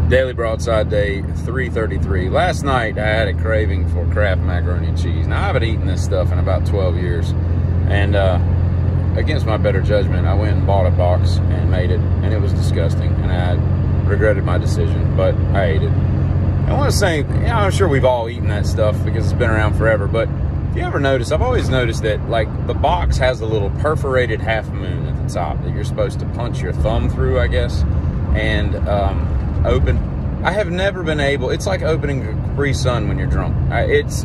Daily Broadside day 333. Last night I had a craving for Kraft macaroni and cheese. Now I haven't eaten this stuff in about 12 years. And against my better judgment, I went and bought a box and made it. And it was disgusting. And I regretted my decision, but I ate it. I want to say, yeah, I'm sure we've all eaten that stuff because it's been around forever. But if you ever notice, I've always noticed that like the box has a little perforated half moon at the top that you're supposed to punch your thumb through, I guess. And open. I have never been able. It's like opening a Capri Sun when you're drunk. It's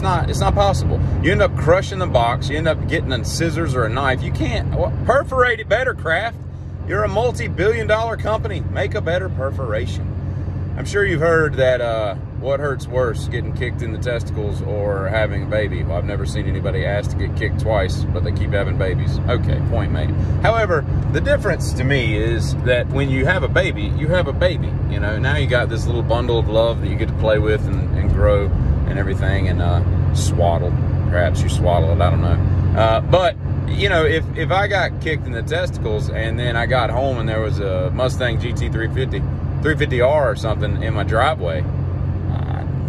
not possible. You end up crushing the box. You end up getting a scissors or a knife. You can't perforate it better, Kraft. You're a multi-billion-dollar company. Make a better perforation. I'm sure you've heard that what hurts worse, getting kicked in the testicles or having a baby. Well, I've never seen anybody asked to get kicked twice, but they keep having babies. Okay, point made. However, the difference to me is that when you have a baby, you have a baby. You know, now you got this little bundle of love that you get to play with and grow and everything and swaddle. Perhaps you swaddle it, I don't know. But, you know, if I got kicked in the testicles and then I got home and there was a Mustang GT 350R or something in my driveway,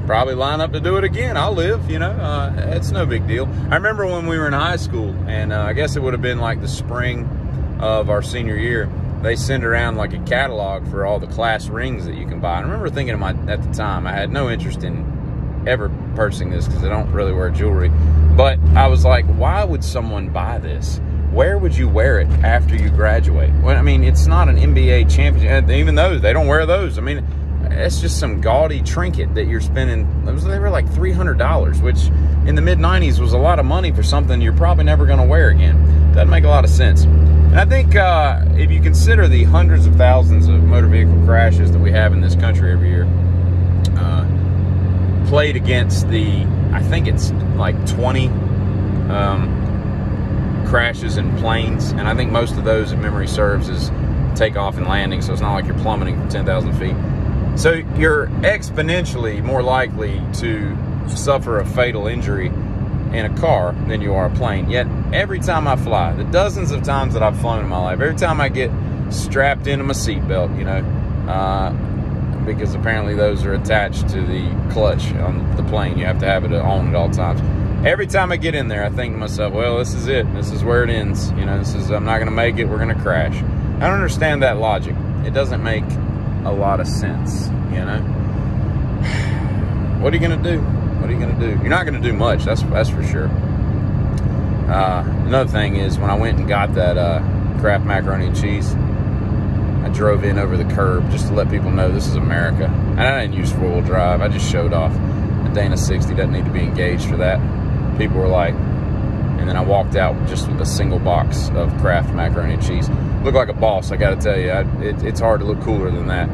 probably line up to do it again. I'll live, you know, it's no big deal. I remember when we were in high school, and I guess it would have been like the spring of our senior year, they send around like a catalog for all the class rings that you can buy. I remember thinking at the time, I had no interest in ever purchasing this because I don't really wear jewelry, but I was like, why would someone buy this? Where would you wear it after you graduate? Well, I mean, it's not an NBA championship. Even those, they don't wear those. I mean, it's just some gaudy trinket that you're spending. They were like $300, which in the mid-90s was a lot of money for something you're probably never going to wear again. Doesn't make a lot of sense. And I think if you consider the hundreds of thousands of motor vehicle crashes that we have in this country every year, played against the, I think it's like 20 crashes in planes, and I think most of those, if memory serves, is takeoff and landing, so it's not like you're plummeting from 10,000 feet. So you're exponentially more likely to suffer a fatal injury in a car than you are a plane. Yet every time I fly, the dozens of times that I've flown in my life, every time I get strapped into my seatbelt, you know, because apparently those are attached to the clutch on the plane. You have to have it on at all times. Every time I get in there, I think to myself, well, this is it. This is where it ends. You know, I'm not going to make it. We're going to crash. I don't understand that logic. It doesn't make a lot of sense, you know. What are you going to do? What are you going to do? You're not going to do much, that's for sure. Another thing is, when I went and got that Kraft macaroni and cheese, I drove in over the curb just to let people know this is America. And I didn't use four-wheel drive. I just showed off. A Dana 60 doesn't need to be engaged for that. People were like, and then I walked out just with a single box of Kraft macaroni and cheese. Looked like a boss, I gotta tell you. It's hard to look cooler than that.